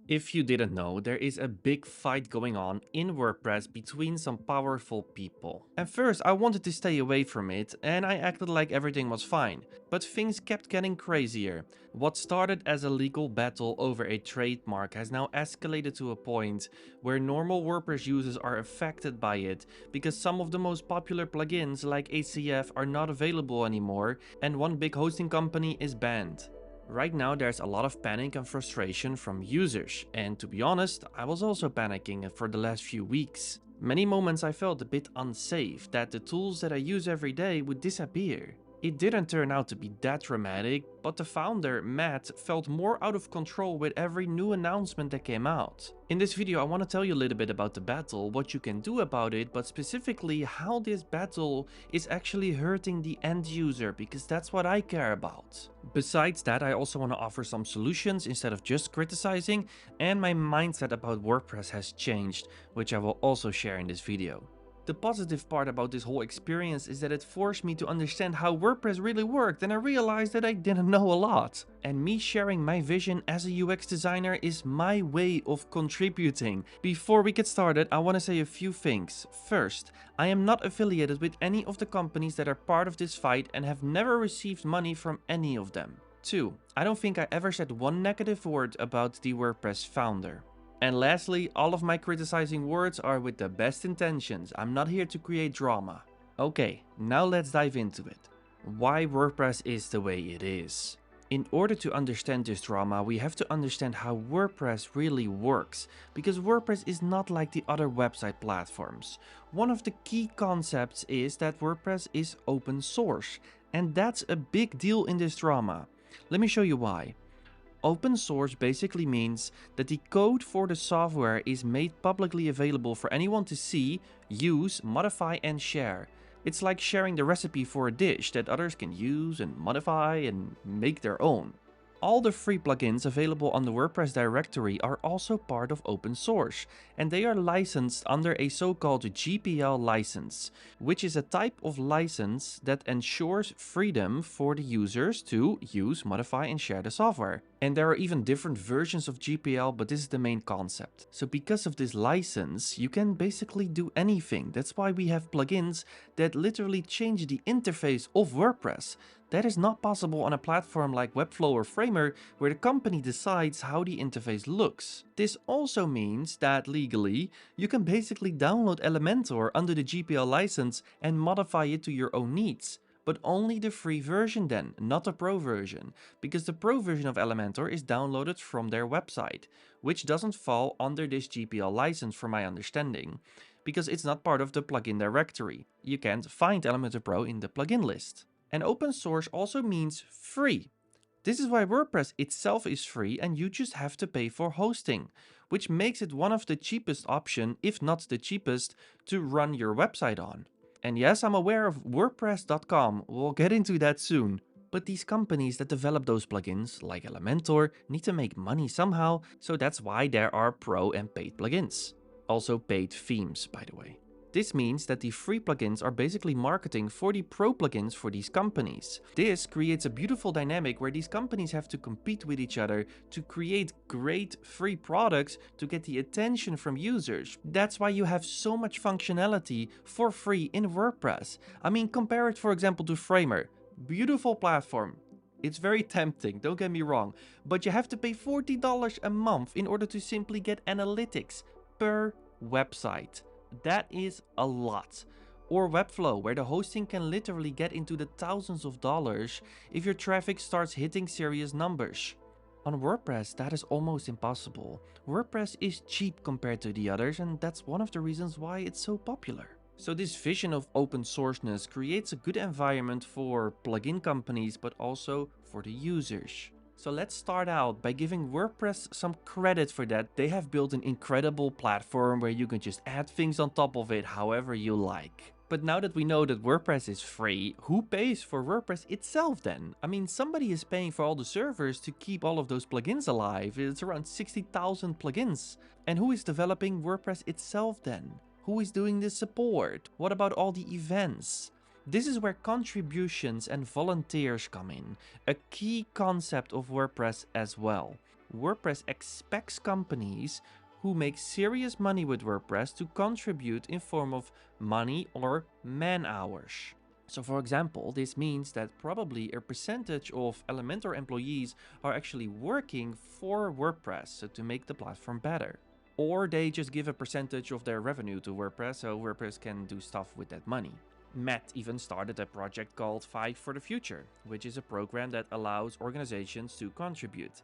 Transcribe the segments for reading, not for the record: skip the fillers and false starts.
If you didn't know, there is a big fight going on in WordPress between some powerful people. At first I wanted to stay away from it and I acted like everything was fine, but things kept getting crazier. What started as a legal battle over a trademark has now escalated to a point where normal WordPress users are affected by it because some of the most popular plugins like ACF are not available anymore and one big hosting company is banned. Right now there's a lot of panic and frustration from users, and to be honest, I was also panicking for the last few weeks. Many moments I felt a bit unsafe that the tools that I use every day would disappear. It didn't turn out to be that dramatic, but the founder, Matt, felt more out of control with every new announcement that came out. In this video I want to tell you a little bit about the battle, what you can do about it, but specifically how this battle is actually hurting the end user, because that's what I care about. Besides that, I also want to offer some solutions instead of just criticizing, and my mindset about WordPress has changed, which I will also share in this video. The positive part about this whole experience is that it forced me to understand how WordPress really worked, and I realized that I didn't know a lot. And me sharing my vision as a UX designer is my way of contributing. Before we get started, I want to say a few things. First, I am not affiliated with any of the companies that are part of this fight and have never received money from any of them. 2. I don't think I ever said one negative word about the WordPress founder. And lastly, all of my criticizing words are with the best intentions. I'm not here to create drama. Okay, now let's dive into it. Why WordPress is the way it is. In order to understand this drama, we have to understand how WordPress really works, because WordPress is not like the other website platforms. One of the key concepts is that WordPress is open source, and that's a big deal in this drama. Let me show you why. Open source basically means that the code for the software is made publicly available for anyone to see, use, modify and share. It's like sharing the recipe for a dish that others can use and modify and make their own. All the free plugins available on the WordPress directory are also part of open source, and they are licensed under a so-called GPL license, which is a type of license that ensures freedom for the users to use, modify and share the software. And there are even different versions of GPL, but this is the main concept. So because of this license, you can basically do anything. That's why we have plugins that literally change the interface of WordPress. That is not possible on a platform like Webflow or Framer, where the company decides how the interface looks. This also means that legally, you can basically download Elementor under the GPL license and modify it to your own needs. But only the free version then, not the pro version, because the pro version of Elementor is downloaded from their website, which doesn't fall under this GPL license from my understanding, because it's not part of the plugin directory. You can't find Elementor Pro in the plugin list. And open source also means free. This is why WordPress itself is free and you just have to pay for hosting, which makes it one of the cheapest options, if not the cheapest, to run your website on. And yes, I'm aware of WordPress.com, we'll get into that soon. But these companies that develop those plugins, like Elementor, need to make money somehow, so that's why there are pro and paid plugins. Also paid themes, by the way. This means that the free plugins are basically marketing for the pro plugins for these companies. This creates a beautiful dynamic where these companies have to compete with each other to create great free products to get the attention from users. That's why you have so much functionality for free in WordPress. I mean, compare it for example to Framer. Beautiful platform. It's very tempting, don't get me wrong, but you have to pay $40 a month in order to simply get analytics per website. That is a lot. Or Webflow, where the hosting can literally get into the thousands of dollars if your traffic starts hitting serious numbers. On WordPress, that is almost impossible. WordPress is cheap compared to the others, and that's one of the reasons why it's so popular. So this vision of open sourceness creates a good environment for plugin companies, but also for the users. So let's start out by giving WordPress some credit for that. They have built an incredible platform where you can just add things on top of it however you like. But now that we know that WordPress is free, who pays for WordPress itself then? I mean, somebody is paying for all the servers to keep all of those plugins alive. It's around 60,000 plugins. And who is developing WordPress itself then? Who is doing the support? What about all the events? This is where contributions and volunteers come in, a key concept of WordPress as well. WordPress expects companies who make serious money with WordPress to contribute in form of money or man hours. So for example, this means that probably a percentage of Elementor employees are actually working for WordPress so to make the platform better. Or they just give a percentage of their revenue to WordPress so WordPress can do stuff with that money. Matt even started a project called Five for the Future, which is a program that allows organizations to contribute.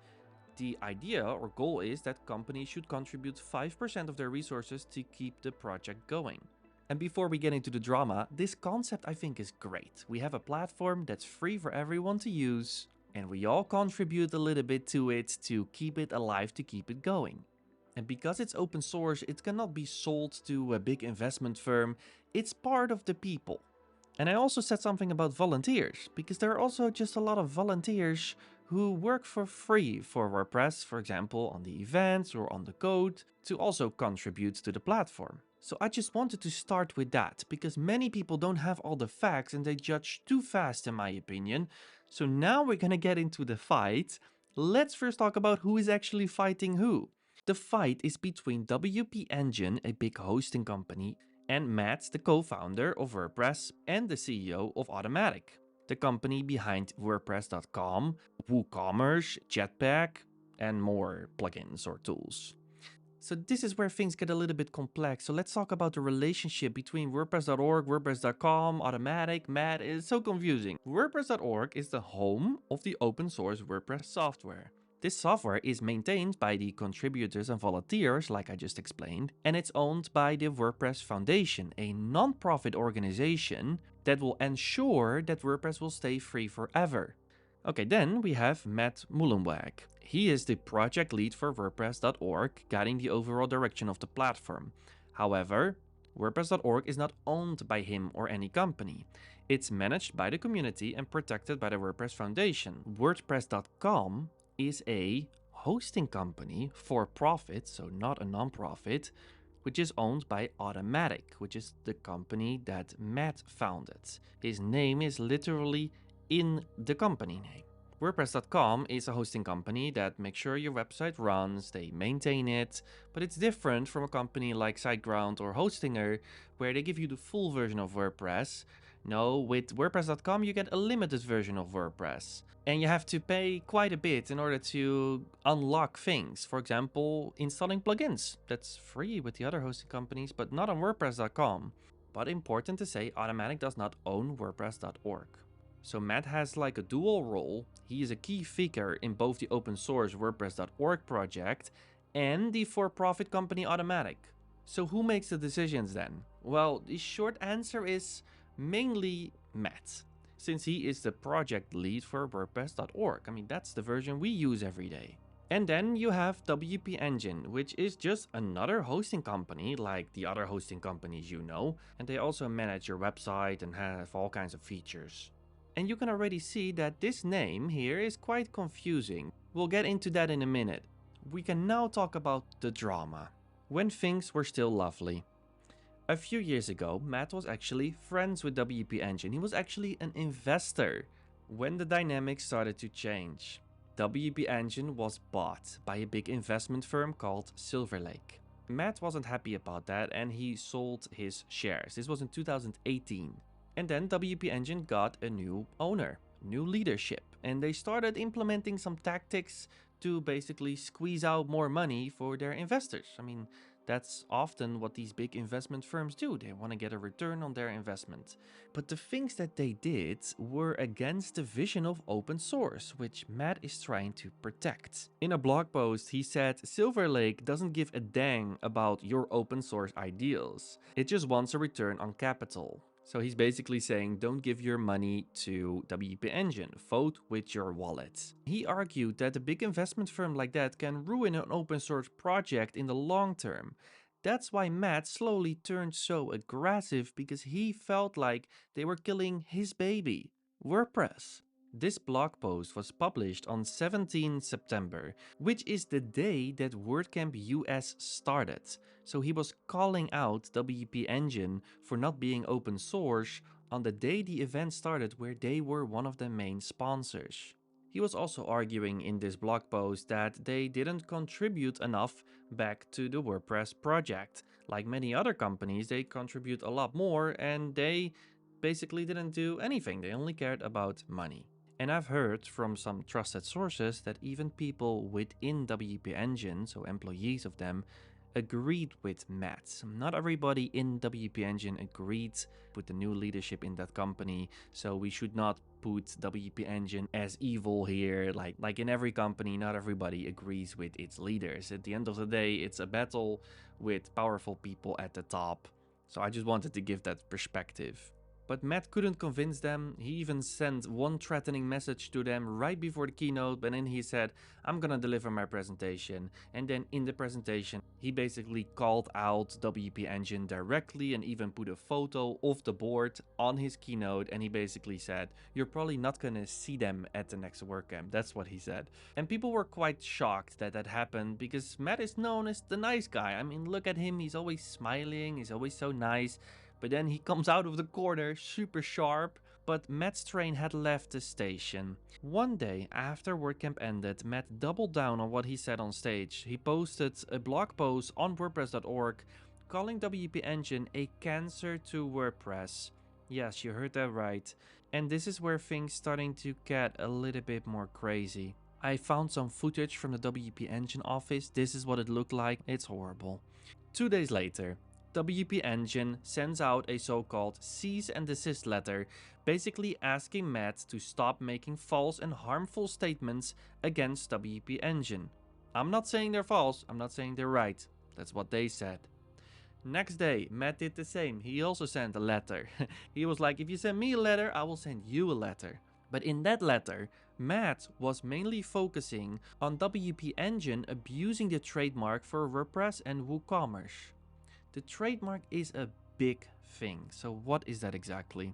The idea or goal is that companies should contribute 5% of their resources to keep the project going. And before we get into the drama, this concept I think is great. We have a platform that's free for everyone to use, and we all contribute a little bit to it to keep it alive, to keep it going. And because it's open source, it cannot be sold to a big investment firm. It's part of the people. And I also said something about volunteers, because there are also just a lot of volunteers who work for free for WordPress, for example, on the events or on the code, to also contribute to the platform. So I just wanted to start with that, because many people don't have all the facts and they judge too fast in my opinion. So now we're gonna get into the fight. Let's first talk about who is actually fighting who. The fight is between WP Engine, a big hosting company, and Matt, the co-founder of WordPress and the CEO of Automatic, the company behind WordPress.com, WooCommerce, Jetpack, and more plugins or tools. So this is where things get a little bit complex. So let's talk about the relationship between WordPress.org, WordPress.com, Automatic, Matt. It's so confusing. WordPress.org is the home of the open source WordPress software. This software is maintained by the contributors and volunteers, like I just explained, and it's owned by the WordPress Foundation, a non-profit organization that will ensure that WordPress will stay free forever. Okay, then we have Matt Mullenweg. He is the project lead for WordPress.org, guiding the overall direction of the platform. However, WordPress.org is not owned by him or any company. It's managed by the community and protected by the WordPress Foundation. WordPress.com is a hosting company for profit, so not a non-profit, which is owned by Automatic, which is the company that Matt founded. His name is literally in the company name. WordPress.com is a hosting company that makes sure your website runs, they maintain it, but it's different from a company like SiteGround or Hostinger, where they give you the full version of WordPress. No, with WordPress.com you get a limited version of WordPress. And you have to pay quite a bit in order to unlock things. For example, installing plugins. That's free with the other hosting companies, but not on WordPress.com. But important to say, Automatic does not own WordPress.org. So Matt has like a dual role. He is a key figure in both the open source WordPress.org project and the for-profit company Automatic. So who makes the decisions then? Well, the short answer is mainly Matt, since he is the project lead for WordPress.org. I mean, that's the version we use every day. And then you have WP Engine, which is just another hosting company like the other hosting companies you know, and they also manage your website and have all kinds of features. And you can already see that this name here is quite confusing. We'll get into that in a minute. We can now talk about the drama. When things were still lovely. A few years ago, Matt was actually friends with WP Engine. He was actually an investor. When the dynamics started to change, WP Engine was bought by a big investment firm called Silver Lake. Matt wasn't happy about that and he sold his shares. This was in 2018. And then WP Engine got a new owner, new leadership, and they started implementing some tactics to basically squeeze out more money for their investors. I mean, that's often what these big investment firms do. They want to get a return on their investment. But the things that they did were against the vision of open source, which Matt is trying to protect. In a blog post, he said, Silver Lake doesn't give a dang about your open source ideals. It just wants a return on capital. So he's basically saying, don't give your money to WP Engine, vote with your wallet. He argued that a big investment firm like that can ruin an open source project in the long term. That's why Matt slowly turned so aggressive, because he felt like they were killing his baby, WordPress. This blog post was published on 17 September, which is the day that WordCamp US started. So he was calling out WP Engine for not being open source on the day the event started, where they were one of the main sponsors. He was also arguing in this blog post that they didn't contribute enough back to the WordPress project. Like many other companies, they contribute a lot more and they basically didn't do anything. They only cared about money. And I've heard from some trusted sources that even people within WP Engine, so employees of them, agreed with Matt. Not everybody in WP Engine agreed with the new leadership in that company, so we should not put WP Engine as evil here. Like in every company, not everybody agrees with its leaders. At the end of the day, it's a battle with powerful people at the top. So I just wanted to give that perspective. But Matt couldn't convince them. He even sent one threatening message to them right before the keynote, but then he said, I'm gonna deliver my presentation. And then in the presentation, he basically called out WP Engine directly and even put a photo of the board on his keynote. And he basically said, you're probably not gonna see them at the next WordCamp. That's what he said. And people were quite shocked that that happened because Matt is known as the nice guy. I mean, look at him. He's always smiling. He's always so nice. But then he comes out of the corner super sharp. But Matt's train had left the station. One day after WordCamp ended, Matt doubled down on what he said on stage. He posted a blog post on WordPress.org calling WP Engine a cancer to WordPress. Yes, you heard that right. And this is where things starting to get a little bit more crazy. I found some footage from the WP Engine office. This is what it looked like. It's horrible. 2 days later, WP Engine sends out a so-called cease and desist letter, basically asking Matt to stop making false and harmful statements against WP Engine. I'm not saying they're false, I'm not saying they're right. That's what they said. Next day, Matt did the same. He also sent a letter. He was like, if you send me a letter, I will send you a letter. But in that letter, Matt was mainly focusing on WP Engine abusing the trademark for WordPress and WooCommerce. The trademark is a big thing, so what is that exactly?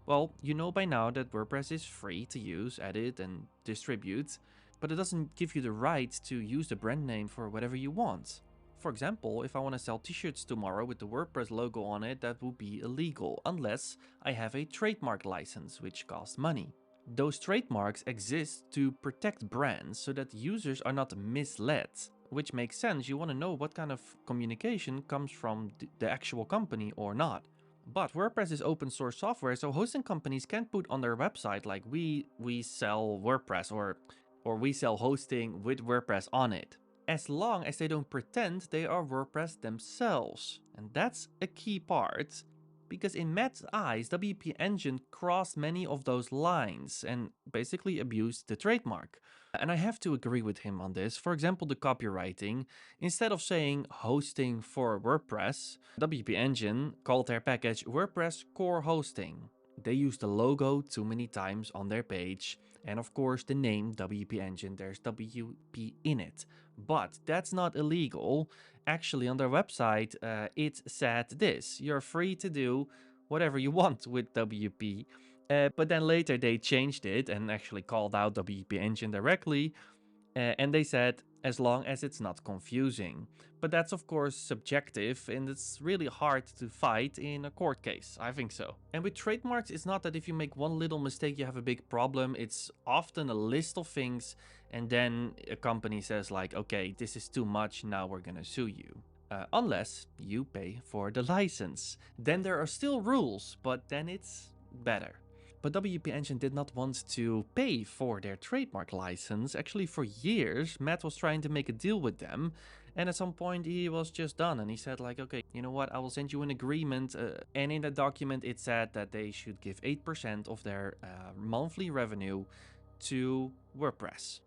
Well, you know by now that WordPress is free to use, edit and distribute, but it doesn't give you the right to use the brand name for whatever you want. For example, if I want to sell t-shirts tomorrow with the WordPress logo on it, that would be illegal unless I have a trademark license, which costs money. Those trademarks exist to protect brands so that users are not misled. Which makes sense, you want to know what kind of communication comes from the actual company or not. But WordPress is open source software, so hosting companies can't put on their website like we sell WordPress or we sell hosting with WordPress on it. As long as they don't pretend they are WordPress themselves. And that's a key part. Because in Matt's eyes, WP Engine crossed many of those lines and basically abused the trademark. And I have to agree with him on this. For example, the copywriting. Instead of saying hosting for WordPress, WP Engine called their package WordPress Core Hosting. They used the logo too many times on their page, and of course the name WP Engine, there's WP in it. But that's not illegal. Actually, on their website, it said this: you're free to do whatever you want with WP. But then later they changed it and actually called out WP Engine directly. And they said, as long as it's not confusing. But that's of course subjective and it's really hard to fight in a court case. I think so. And with trademarks, it's not that if you make one little mistake, you have a big problem. It's often a list of things and then a company says like, okay, this is too much, now we're gonna sue you. Unless you pay for the license. Then there are still rules, but then it's better. But WP Engine did not want to pay for their trademark license. Actually, for years, Matt was trying to make a deal with them. And at some point, he was just done. And he said like, okay, you know what? I will send you an agreement. And in that document, it said that they should give 8% of their monthly revenue to WordPress.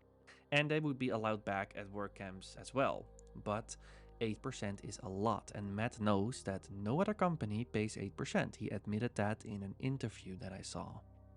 And they would be allowed back at WordCamps as well. But 8% is a lot, and Matt knows that no other company pays 8%. He admitted that in an interview that I saw.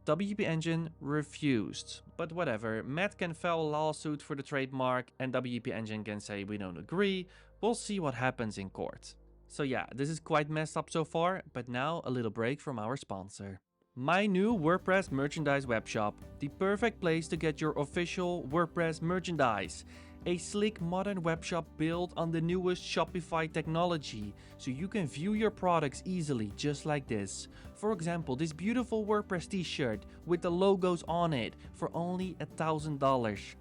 WP Engine refused, but whatever, Matt can file a lawsuit for the trademark and WP Engine can say we don't agree. We'll see what happens in court. So yeah, this is quite messed up so far, but now a little break from our sponsor. My new WordPress merchandise webshop, the perfect place to get your official WordPress merchandise. A sleek modern webshop built on the newest Shopify technology, so you can view your products easily just like this. For example, this beautiful WordPress t-shirt with the logos on it for only $1,000.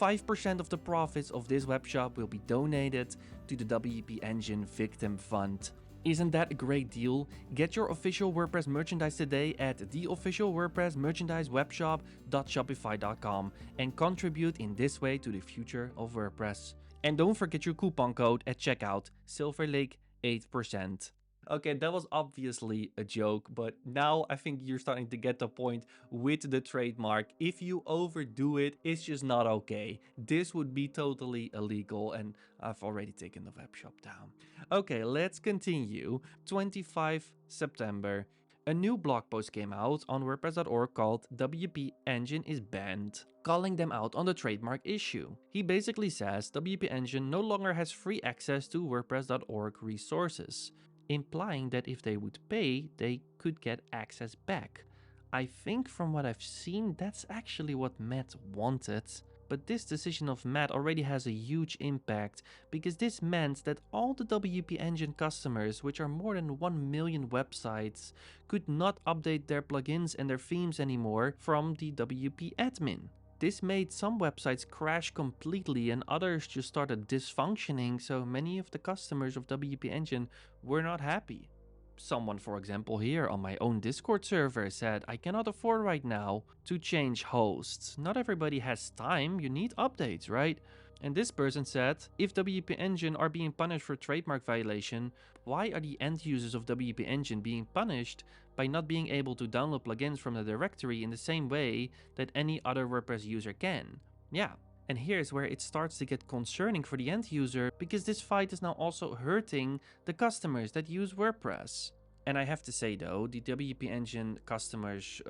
5% of the profits of this webshop will be donated to the WP Engine Victim Fund. Isn't that a great deal? Get your official WordPress merchandise today at the official WordPress merchandise webshop.shopify.com and contribute in this way to the future of WordPress. And don't forget your coupon code at checkout, SilverLake 8%. Okay, that was obviously a joke, but now I think you're starting to get the point with the trademark. If you overdo it, it's just not okay. This would be totally illegal, and I've already taken the web shop down. Okay, let's continue. 25 September. A new blog post came out on WordPress.org called WP Engine is banned, calling them out on the trademark issue. He basically says WP Engine no longer has free access to WordPress.org resources, implying that if they would pay, they could get access back. I think from what I've seen, that's actually what Matt wanted. But this decision of Matt already has a huge impact, because this meant that all the WP Engine customers, which are more than 1 million websites, could not update their plugins and their themes anymore from the WP admin. This made some websites crash completely and others just started dysfunctioning, so many of the customers of WP Engine were not happy. Someone, for example, here on my own Discord server said, I cannot afford right now to change hosts. Not everybody has time, you need updates, right? And this person said, if WP Engine are being punished for trademark violation, why are the end users of WP Engine being punished by not being able to download plugins from the directory in the same way that any other WordPress user can? Yeah. And here's where it starts to get concerning for the end user, because this fight is now also hurting the customers that use WordPress. And I have to say though, the WP Engine customers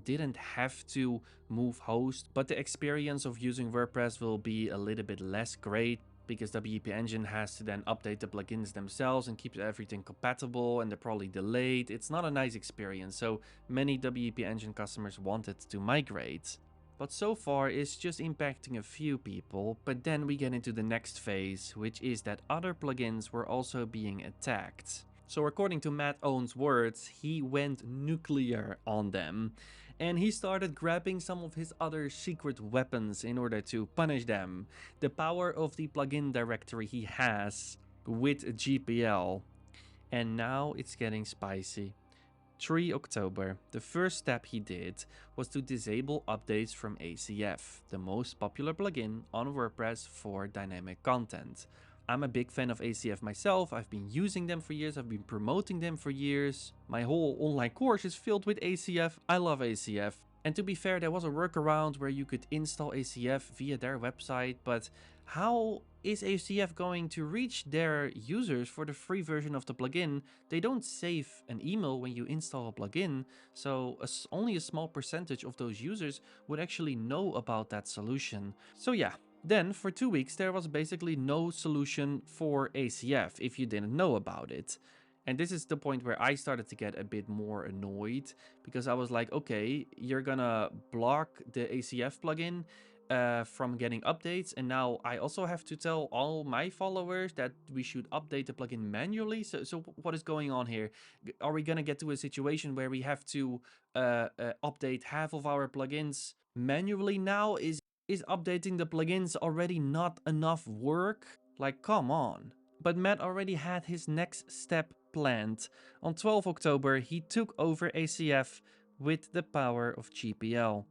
didn't have to move host, but the experience of using WordPress will be a little bit less great, because WP Engine has to then update the plugins themselves and keep everything compatible, and they're probably delayed. It's not a nice experience, so many WP Engine customers wanted to migrate. But so far it's just impacting a few people, but then we get into the next phase, which is that other plugins were also being attacked. So according to Matt Owen's words, he went nuclear on them, and he started grabbing some of his other secret weapons in order to punish them. The power of the plugin directory he has with GPL. And now it's getting spicy. 3 October, the first step he did was to disable updates from ACF, the most popular plugin on WordPress for dynamic content. I'm a big fan of ACF myself, I've been using them for years, I've been promoting them for years. My whole online course is filled with ACF, I love ACF. And to be fair, there was a workaround where you could install ACF via their website, but how is ACF going to reach their users for the free version of the plugin? They don't save an email when you install a plugin, so only a small percentage of those users would actually know about that solution. So yeah. Then, for 2 weeks, there was basically no solution for ACF if you didn't know about it. And this is the point where I started to get a bit more annoyed, because I was like, okay, you're gonna block the ACF plugin from getting updates, and now I also have to tell all my followers that we should update the plugin manually. So what is going on here? Are we gonna get to a situation where we have to update half of our plugins manually now? Is updating the plugins already not enough work? Like, come on. But Matt already had his next step planned. On 12 October, he took over ACF with the power of GPL.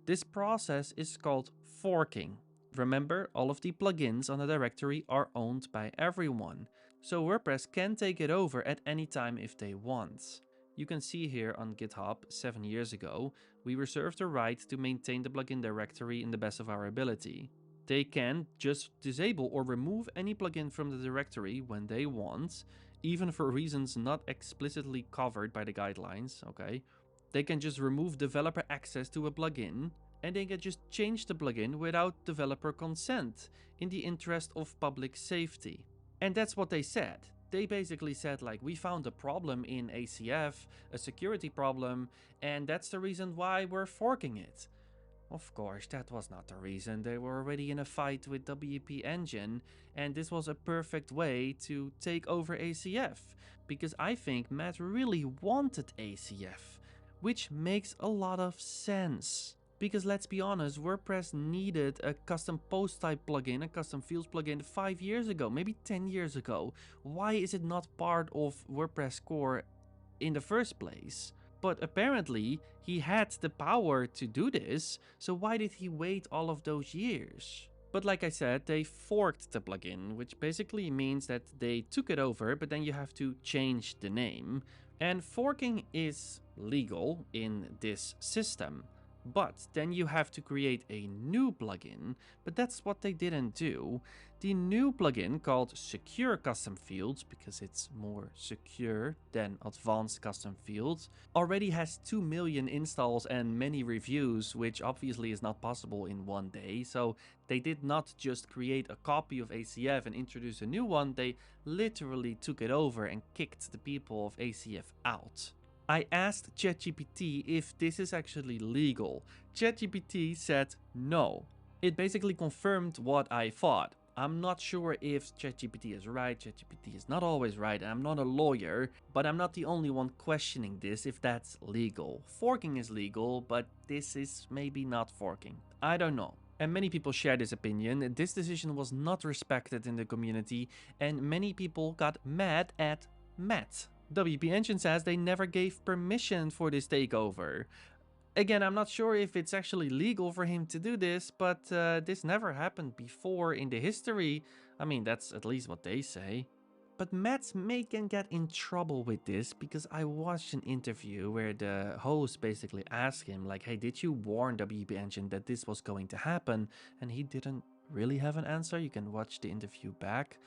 This process is called forking. Remember, all of the plugins on the directory are owned by everyone, so WordPress can take it over at any time if they want. You can see here on GitHub, 7 years ago, we reserved the right to maintain the plugin directory in the best of our ability. They can just disable or remove any plugin from the directory when they want, even for reasons not explicitly covered by the guidelines, okay? They can just remove developer access to a plugin, and they can just change the plugin without developer consent, in the interest of public safety. And that's what they said. They basically said, like, we found a problem in ACF, a security problem, and that's the reason why we're forking it. Of course, that was not the reason. They were already in a fight with WP Engine, and this was a perfect way to take over ACF, because I think Matt really wanted ACF, which makes a lot of sense. Because let's be honest, WordPress needed a custom post type plugin, a custom fields plugin 5 years ago, maybe 10 years ago. Why is it not part of WordPress core in the first place? But apparently he had the power to do this, so why did he wait all of those years? But like I said, they forked the plugin, which basically means that they took it over, but then you have to change the name. And forking is legal in this system. But then you have to create a new plugin, but that's what they didn't do. The new plugin, called Secure Custom Fields, because it's more secure than Advanced Custom Fields, already has 2 million installs and many reviews, which obviously is not possible in one day. So they did not just create a copy of ACF and introduce a new one, they literally took it over and kicked the people of ACF out. I asked ChatGPT if this is actually legal. ChatGPT said no. It basically confirmed what I thought. I'm not sure if ChatGPT is right, ChatGPT is not always right, and I'm not a lawyer, but I'm not the only one questioning this if that's legal. Forking is legal, but this is maybe not forking. I don't know. And many people share this opinion. This decision was not respected in the community, and many people got mad at Matt. WP Engine says they never gave permission for this takeover. Again, I'm not sure if it's actually legal for him to do this, but this never happened before in the history. I mean, that's at least what they say. But Matt may can get in trouble with this, because I watched an interview where the host basically asked him like, hey, did you warn WP Engine that this was going to happen? And he didn't really have an answer. You can watch the interview back.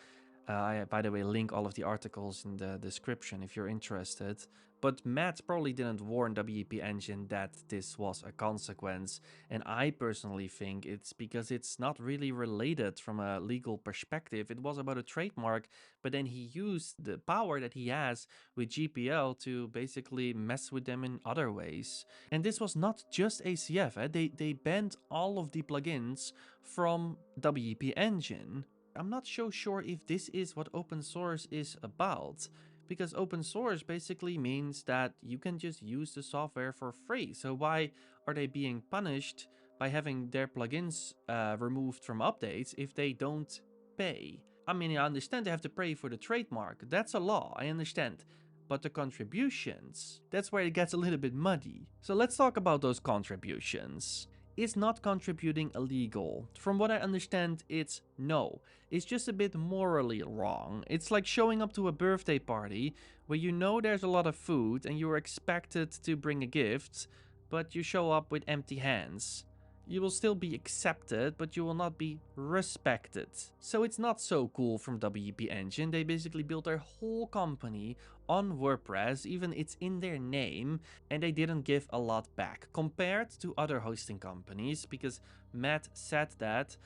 I, by the way, link all of the articles in the description if you're interested. But Matt probably didn't warn WP Engine that this was a consequence. And I personally think it's because it's not really related from a legal perspective. It was about a trademark, but then he used the power that he has with GPL to basically mess with them in other ways. And this was not just ACF. They banned all of the plugins from WP Engine. I'm not so sure if this is what open source is about, because open source basically means that you can just use the software for free. So why are they being punished by having their plugins removed from updates if they don't pay? I mean, I understand they have to pay for the trademark. That's a law, I understand. But the contributions, that's where it gets a little bit muddy. So let's talk about those contributions. Is not contributing illegal? From what I understand, it's no. It's just a bit morally wrong. It's like showing up to a birthday party where you know there's a lot of food and you're expected to bring a gift, but you show up with empty hands. You will still be accepted, but you will not be respected. So it's not so cool from WP Engine. They basically built their whole company on WordPress, even it's in their name, and they didn't give a lot back compared to other hosting companies, because Matt said that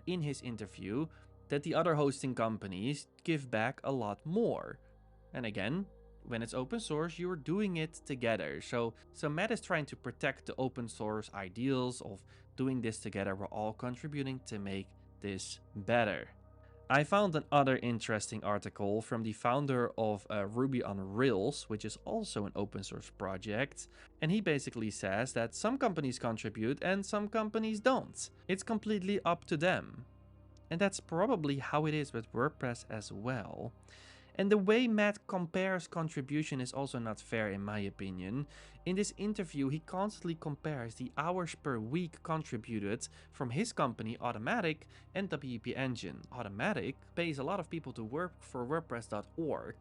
in his interview, that the other hosting companies give back a lot more. And again, when it's open source, you're doing it together. So Matt is trying to protect the open source ideals of doing this together. We're all contributing to make this better. I found another interesting article from the founder of Ruby on Rails, which is also an open source project. And he basically says that some companies contribute and some companies don't. It's completely up to them. And that's probably how it is with WordPress as well. And the way Matt compares contribution is also not fair in my opinion. In this interview, he constantly compares the hours per week contributed from his company Automatic and WP Engine. Automatic pays a lot of people to work for WordPress.org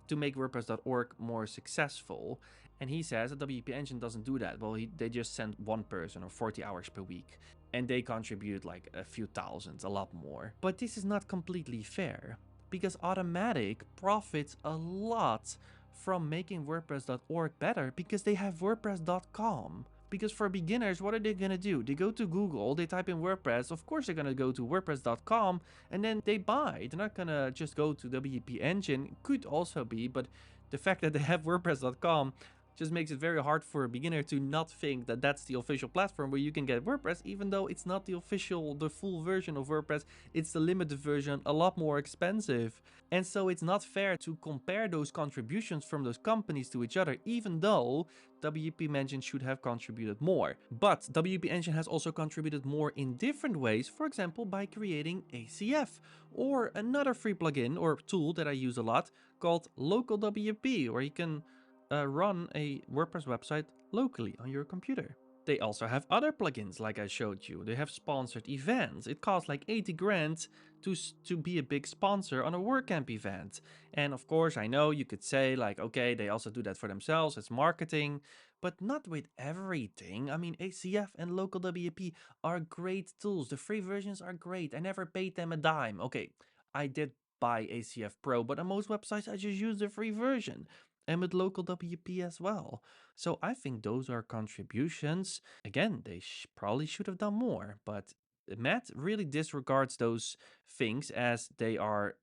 to make WordPress.org more successful. And he says that WP Engine doesn't do that. Well, they just send one person or 40 hours per week. And they contribute like a few thousand, a lot more. But this is not completely fair, because Automatic profits a lot from making WordPress.org better because they have WordPress.com. Because for beginners, what are they gonna do? They go to Google, they type in WordPress, of course they're gonna go to WordPress.com, and then they buy. They're not gonna just go to WP Engine. Could also be, but the fact that they have WordPress.com Just makes it very hard for a beginner to not think that that's the official platform where you can get WordPress, even though it's not the official, the full version of WordPress. It's the limited version, a lot more expensive. And so it's not fair to compare those contributions from those companies to each other, even though WP Engine should have contributed more. But WP Engine has also contributed more in different ways, for example by creating ACF, or another free plugin or tool that I use a lot called Local WP, where you can run a WordPress website locally on your computer. They also have other plugins like I showed you. They have sponsored events. It costs like 80 grand to be a big sponsor on a WordCamp event. And of course, I know you could say like, okay, they also do that for themselves. It's marketing, but not with everything. I mean, ACF and Local WP are great tools. The free versions are great. I never paid them a dime. Okay, I did buy ACF Pro, but on most websites I just use the free version. And with Local WP as well. So I think those are contributions. Again, they probably should have done more, but Matt really disregards those things as they are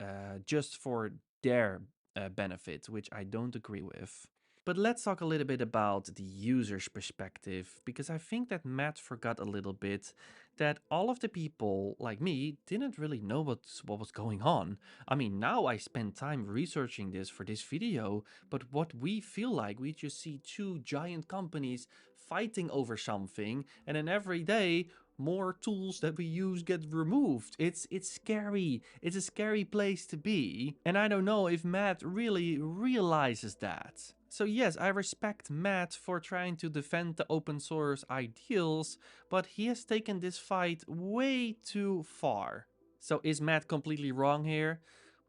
just for their benefit, which I don't agree with. But let's talk a little bit about the user's perspective, because I think that Matt forgot a little bit that all of the people like me didn't really know what was going on. I mean, now I spend time researching this for this video, but what we feel like, we just see two giant companies fighting over something, and then every day more tools that we use get removed. It's scary. It's a scary place to be. And I don't know if Matt really realizes that. So yes, I respect Matt for trying to defend the open source ideals, but he has taken this fight way too far. So is Matt completely wrong here?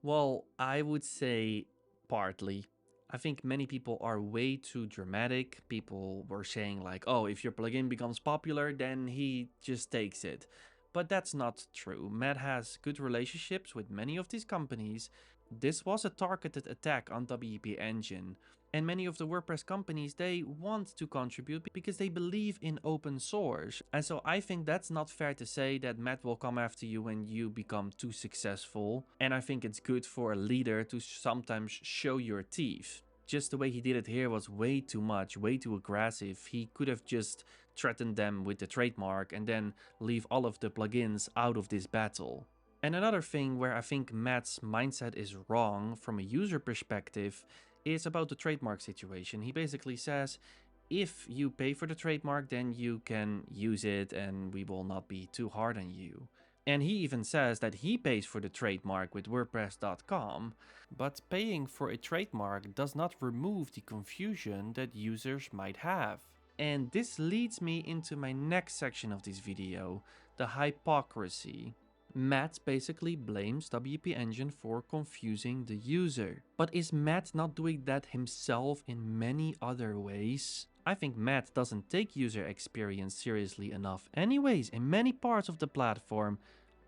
Well, I would say partly. I think many people are way too dramatic. People were saying like, oh, if your plugin becomes popular, then he just takes it. But that's not true. Matt has good relationships with many of these companies. This was a targeted attack on WP Engine. And many of the WordPress companies, they want to contribute because they believe in open source. And so I think that's not fair to say that Matt will come after you when you become too successful. And I think it's good for a leader to sometimes show your teeth. Just the way he did it here was way too much, way too aggressive. He could have just threatened them with the trademark and then leave all of the plugins out of this battle. And another thing where I think Matt's mindset is wrong from a user perspective is about the trademark situation. He basically says, if you pay for the trademark, then you can use it and we will not be too hard on you. And he even says that he pays for the trademark with WordPress.com, but paying for a trademark does not remove the confusion that users might have. And this leads me into my next section of this video, the hypocrisy. Matt basically blames WP Engine for confusing the user. But is Matt not doing that himself in many other ways? I think Matt doesn't take user experience seriously enough anyways in many parts of the platform.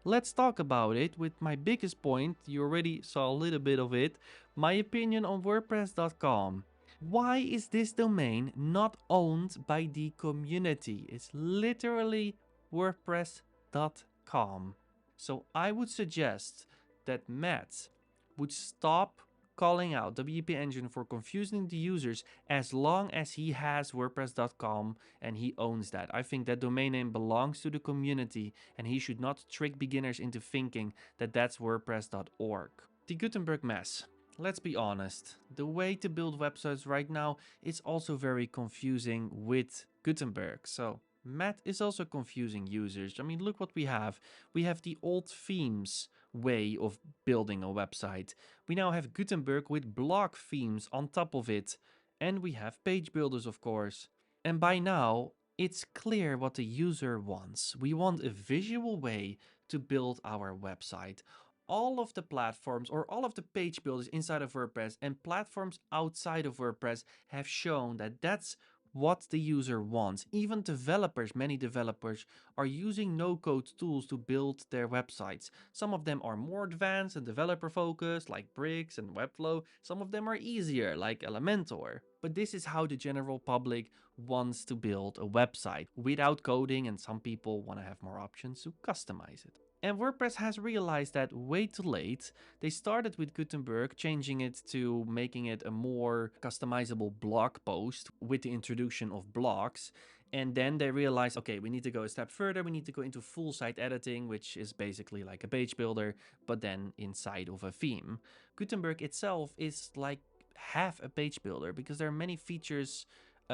Let's talk about it with my biggest point. You already saw a little bit of it. My opinion on WordPress.com. Why is this domain not owned by the community? It's literally WordPress.com. So I would suggest that Matt would stop calling out WP Engine for confusing the users as long as he has WordPress.com and he owns that. I think that domain name belongs to the community and he should not trick beginners into thinking that that's WordPress.org. The Gutenberg mess. Let's be honest, the way to build websites right now is also very confusing with Gutenberg. So Matt is also confusing users. I mean, look what we have. We have the old themes way of building a website. We now have Gutenberg with block themes on top of it. And we have page builders, of course. And by now, it's clear what the user wants. We want a visual way to build our website. All of the platforms or all of the page builders inside of WordPress and platforms outside of WordPress have shown that that's what the user wants. Even developers, many developers are using no-code tools to build their websites. Some of them are more advanced and developer focused like Bricks and Webflow. Some of them are easier like Elementor. But this is how the general public wants to build a website without coding, and some people want to have more options to customize it. And WordPress has realized that way too late. They started with Gutenberg, changing it to making it a more customizable blog post with the introduction of blocks. And then they realized, okay, we need to go a step further. We need to go into full site editing, which is basically like a page builder, but then inside of a theme. Gutenberg itself is like half a page builder because there are many features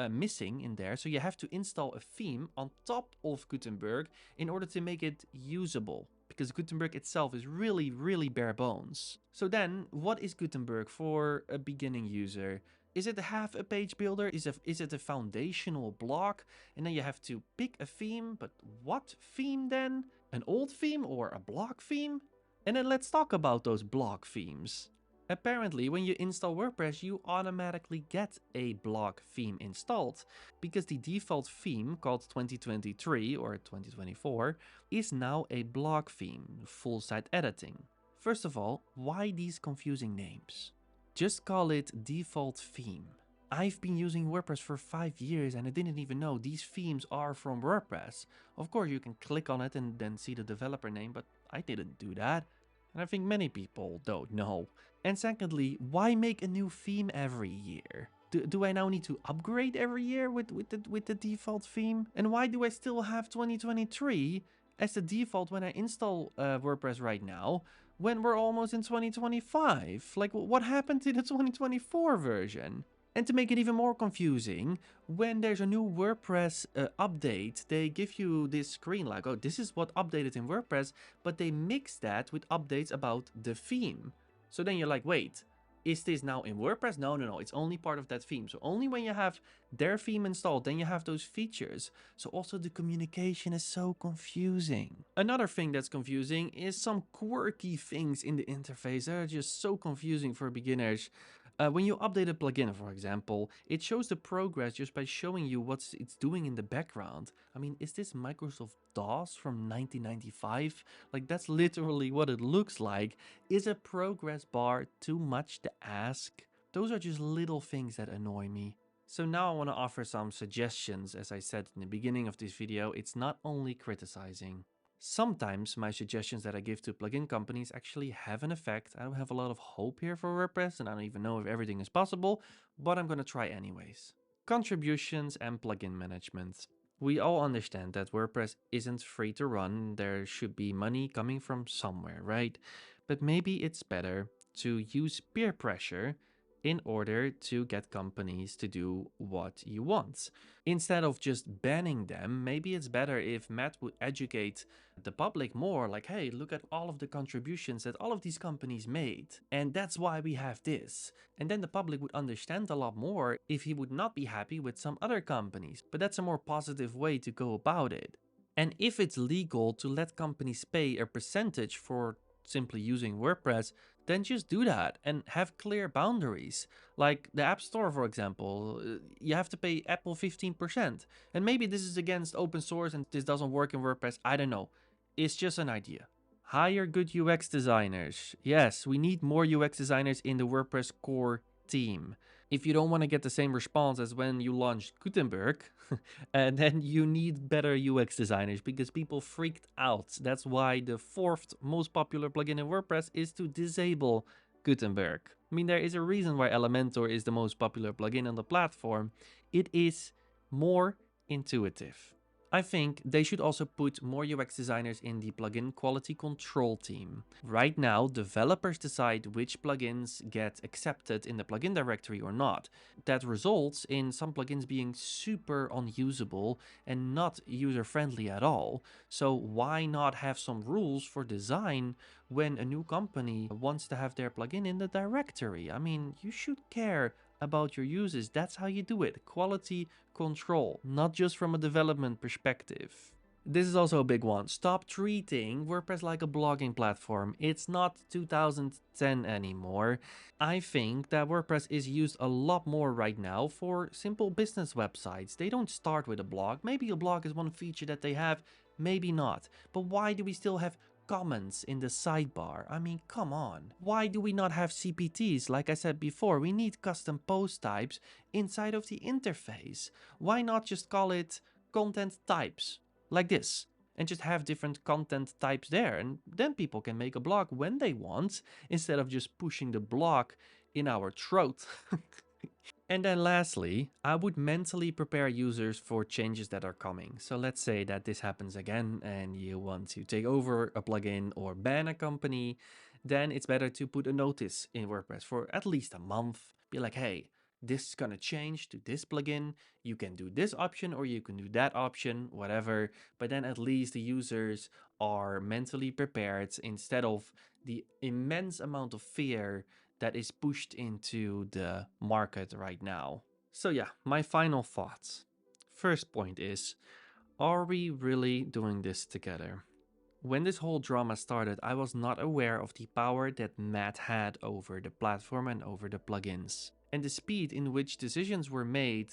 missing in there. So you have to install a theme on top of Gutenberg in order to make it usable, because Gutenberg itself is really, really bare bones. So then, what is Gutenberg for a beginning user? Is it half a page builder? Is it a foundational block? And then you have to pick a theme, but what theme then? An old theme or a block theme? And then let's talk about those block themes. Apparently, when you install WordPress, you automatically get a block theme installed, because the default theme, called 2023 or 2024, is now a block theme, full site editing. First of all, why these confusing names? Just call it default theme. I've been using WordPress for 5 years and I didn't even know these themes are from WordPress. Of course, you can click on it and then see the developer name, but I didn't do that. And I think many people don't know. And secondly, why make a new theme every year? Do I now need to upgrade every year with the default theme? And why do I still have 2023 as the default when I install WordPress right now, when we're almost in 2025? Like, what happened to the 2024 version? And to make it even more confusing, when there's a new WordPress update, they give you this screen like, oh, this is what updated in WordPress, but they mix that with updates about the theme. So then you're like, wait, is this now in WordPress? No, it's only part of that theme. So only when you have their theme installed, then you have those features. So also the communication is so confusing. Another thing that's confusing is some quirky things in the interface. They're just so confusing for beginners. When you update a plugin, for example, it shows the progress just by showing you what it's doing in the background. I mean, is this Microsoft DOS from 1995? Like, that's literally what it looks like. Is a progress bar too much to ask? Those are just little things that annoy me. So now I want to offer some suggestions. As I said in the beginning of this video, it's not only criticizing. Sometimes my suggestions that I give to plugin companies actually have an effect. I don't have a lot of hope here for WordPress and I don't even know if everything is possible, but I'm going to try anyways. Contributions and plugin management. We all understand that WordPress isn't free to run. There should be money coming from somewhere, right? But maybe it's better to use peer pressure in order to get companies to do what you want. Instead of just banning them, maybe it's better if Matt would educate the public more, like, hey, look at all of the contributions that all of these companies made, and that's why we have this. And then the public would understand a lot more if he would not be happy with some other companies. But that's a more positive way to go about it. And if it's legal to let companies pay a percentage for simply using WordPress, then just do that and have clear boundaries. Like the App Store, for example, you have to pay Apple 15%. And maybe this is against open source and this doesn't work in WordPress. I don't know. It's just an idea. Hire good UX designers. Yes, we need more UX designers in the WordPress core team. If you don't want to get the same response as when you launched Gutenberg, then you need better UX designers because people freaked out. That's why the fourth most popular plugin in WordPress is to disable Gutenberg. I mean, there is a reason why Elementor is the most popular plugin on the platform. It is more intuitive. I think they should also put more UX designers in the plugin quality control team. Right now, developers decide which plugins get accepted in the plugin directory or not. That results in some plugins being super unusable and not user-friendly at all. So why not have some rules for design when a new company wants to have their plugin in the directory? I mean, you should care about your users. That's how you do it. Quality control, not just from a development perspective. This is also a big one. Stop treating WordPress like a blogging platform. It's not 2010 anymore. I think that WordPress is used a lot more right now for simple business websites. They don't start with a blog. Maybe a blog is one feature that they have, maybe not. But why do we still have comments in the sidebar? I mean, come on. Why do we not have CPTs? Like I said before, we need custom post types inside of the interface. Why not just call it content types? Like this. and just have different content types there. And then people can make a blog when they want instead of just pushing the blog in our throat. And then lastly, I would mentally prepare users for changes that are coming. So let's say that this happens again and you want to take over a plugin or ban a company, then it's better to put a notice in WordPress for at least a month. Be like, hey, this is going to change to this plugin. You can do this option or you can do that option, whatever. But then at least the users are mentally prepared instead of the immense amount of fear that is pushed into the market right now. So yeah, my final thoughts. First point is, are we really doing this together? When this whole drama started, I was not aware of the power that Matt had over the platform and over the plugins. And the speed in which decisions were made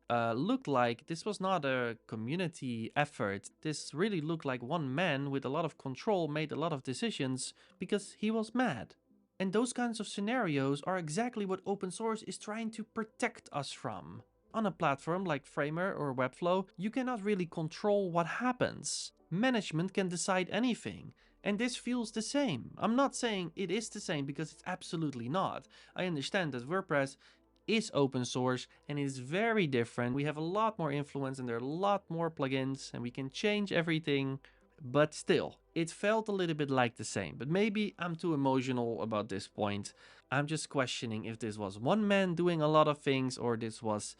looked like this was not a community effort. This really looked like one man with a lot of control made a lot of decisions because he was mad. And those kinds of scenarios are exactly what open source is trying to protect us from. On a platform like Framer or Webflow, you cannot really control what happens. Management can decide anything, and this feels the same. I'm not saying it is the same because it's absolutely not. I understand that WordPress is open source and is very different. We have a lot more influence and there are a lot more plugins and we can change everything. But still, it felt a little bit like the same. But maybe I'm too emotional about this point. I'm just questioning if this was one man doing a lot of things or this was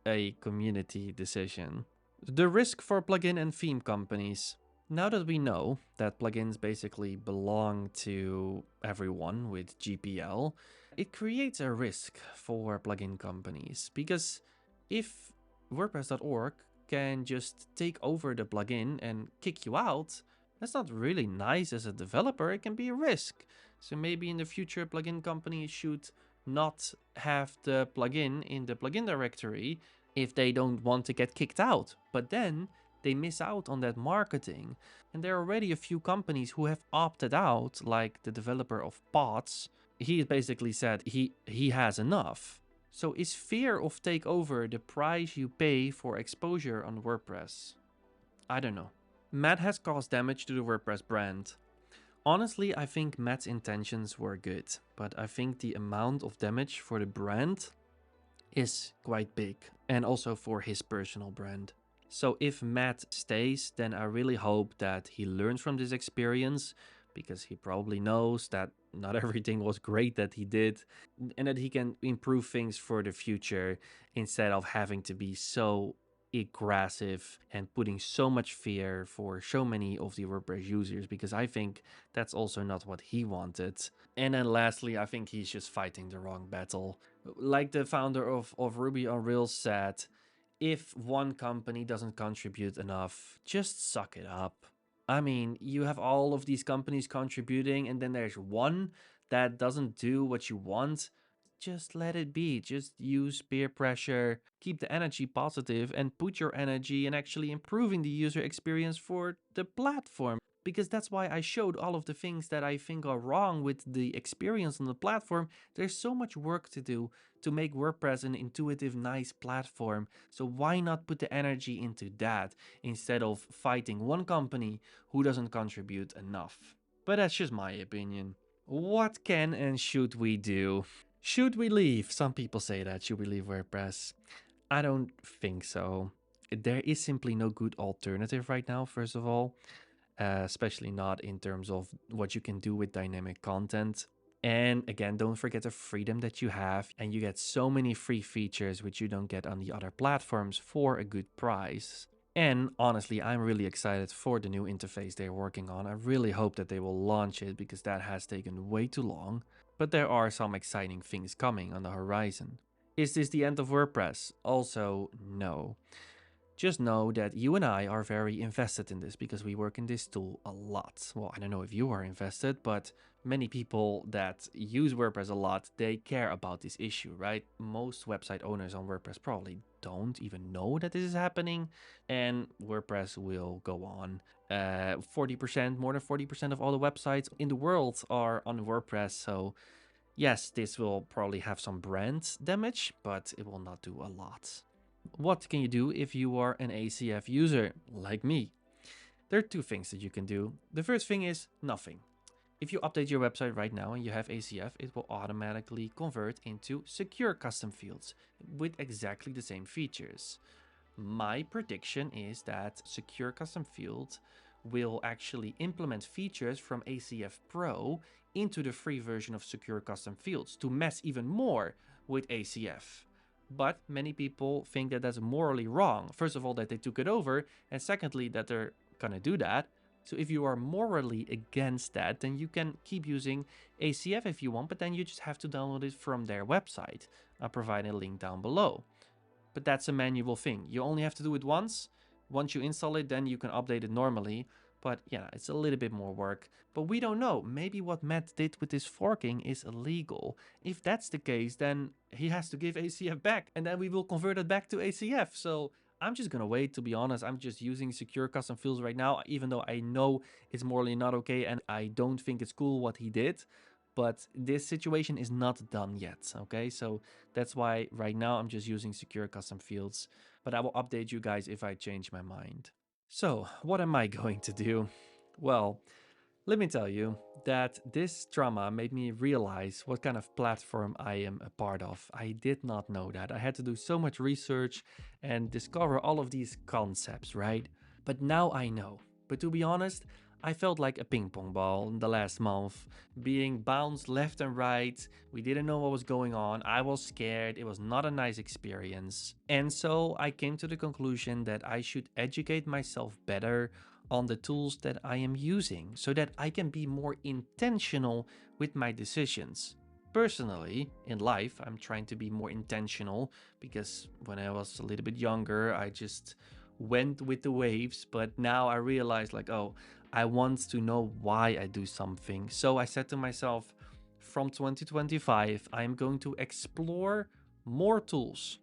a community decision. The risk for plugin and theme companies. Now that we know that plugins basically belong to everyone with GPL, it creates a risk for plugin companies because if WordPress.org can just take over the plugin and kick you out, that's not really nice as a developer. It can be a risk. So maybe in the future, plugin companies should not have the plugin in the plugin directory if they don't want to get kicked out. But then they miss out on that marketing. And there are already a few companies who have opted out, like the developer of Pods. He basically said he has enough. So is fear of takeover the price you pay for exposure on WordPress? I don't know. Matt has caused damage to the WordPress brand. Honestly, I think Matt's intentions were good, but I think the amount of damage for the brand is quite big, and also for his personal brand. So if Matt stays, then I really hope that he learns from this experience, because he probably knows that not everything was great that he did, and that he can improve things for the future instead of having to be so aggressive and putting so much fear for so many of the WordPress users, because I think that's also not what he wanted. And then lastly, I think he's just fighting the wrong battle. Like the founder of Ruby on Rails said, if one company doesn't contribute enough, just suck it up. I mean, you have all of these companies contributing and then there's one that doesn't do what you want. Just let it be. Just use peer pressure, keep the energy positive, and put your energy in actually improving the user experience for the platform. Because that's why I showed all of the things that I think are wrong with the experience on the platform. There's so much work to do to make WordPress an intuitive, nice platform. So why not put the energy into that instead of fighting one company who doesn't contribute enough? But that's just my opinion. What can and should we do? Should we leave? Some people say that. Should we leave WordPress? I don't think so. There is simply no good alternative right now, first of all. Especially not in terms of what you can do with dynamic content. And again, don't forget the freedom that you have, and you get so many free features which you don't get on the other platforms for a good price. And honestly, I'm really excited for the new interface they're working on. I really hope that they will launch it because that has taken way too long. But there are some exciting things coming on the horizon. Is this the end of WordPress? Also, no. Just know that you and I are very invested in this because we work in this tool a lot. Well, I don't know if you are invested, but many people that use WordPress a lot, they care about this issue, right? Most website owners on WordPress probably don't even know that this is happening, and WordPress will go on. 40%, more than 40% of all the websites in the world are on WordPress, so yes, this will probably have some brand damage, but it will not do a lot. What can you do if you are an ACF user like me? There are two things that you can do. The first thing is nothing. If you update your website right now and you have ACF, it will automatically convert into secure custom fields with exactly the same features. My prediction is that secure custom fields will actually implement features from ACF Pro into the free version of secure custom fields to mess even more with ACF. But many people think that that's morally wrong. First of all, that they took it over, and secondly, that they're gonna do that. So if you are morally against that, then you can keep using ACF if you want, but then you just have to download it from their website. I'll provide a link down below. But that's a manual thing. You only have to do it once. Once you install it, then you can update it normally. But yeah, it's a little bit more work. But we don't know. Maybe what Matt did with this forking is illegal. If that's the case, then he has to give ACF back. And then we will convert it back to ACF. So I'm just gonna wait, to be honest. I'm just using secure custom fields right now, even though I know it's morally not okay and I don't think it's cool what he did. But this situation is not done yet, okay? So that's why right now I'm just using secure custom fields, but I will update you guys if I change my mind. So what am I going to do? Well, let me tell you that this drama made me realize what kind of platform I am a part of. I did not know that. I had to do so much research and discover all of these concepts, right? But now I know. But to be honest, I felt like a ping pong ball in the last month, being bounced left and right. We didn't know what was going on. I was scared. It was not a nice experience. And so I came to the conclusion that I should educate myself better on the tools that I am using so that I can be more intentional with my decisions. Personally, in life, I'm trying to be more intentional because when I was a little bit younger, I just went with the waves, but now I realize like, oh, I want to know why I do something. So I said to myself, from 2025, I'm going to explore more tools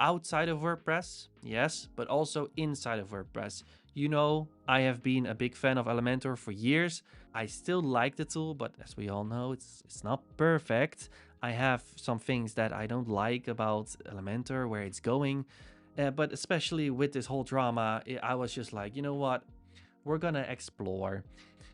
outside of WordPress, yes, but also inside of WordPress. You know, I have been a big fan of Elementor for years. I still like the tool, but as we all know, it's not perfect. I have some things that I don't like about Elementor, where it's going. But especially with this whole drama, I was just like, you know what? We're gonna explore.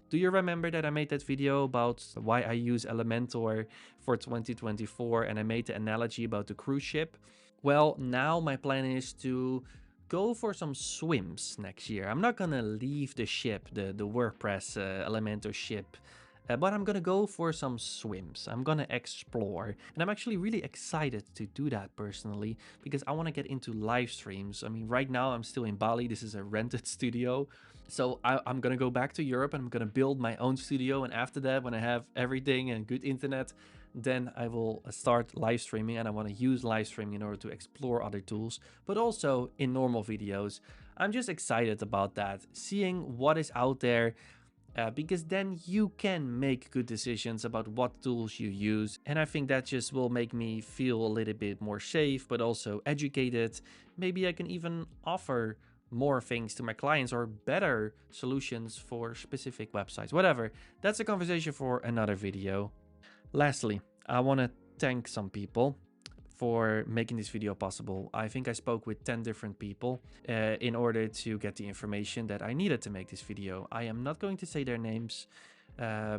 Do you remember that I made that video about why I use Elementor for 2024 and I made the analogy about the cruise ship? Well, now my plan is to go for some swims next year. I'm not gonna leave the ship, the WordPress Elementor ship, but I'm gonna go for some swims. I'm gonna explore. And I'm actually really excited to do that personally because I wanna get into live streams. I mean, right now I'm still in Bali. This is a rented studio. So I'm gonna go back to Europe and I'm gonna build my own studio. And after that, when I have everything and good internet, then I will start live streaming, and I want to use live streaming in order to explore other tools, but also in normal videos. I'm just excited about that, seeing what is out there, because then you can make good decisions about what tools you use. And I think that just will make me feel a little bit more safe, but also educated. Maybe I can even offer more things to my clients or better solutions for specific websites, whatever. That's a conversation for another video. Lastly, I want to thank some people for making this video possible. I think I spoke with 10 different people in order to get the information that I needed to make this video. I am not going to say their names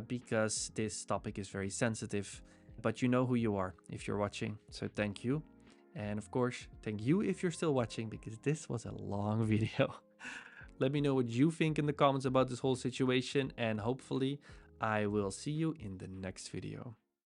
because this topic is very sensitive, but you know who you are if you're watching, so thank you. And of course, thank you if you're still watching, because this was a long video. Let me know what you think in the comments about this whole situation, and hopefully I will see you in the next video.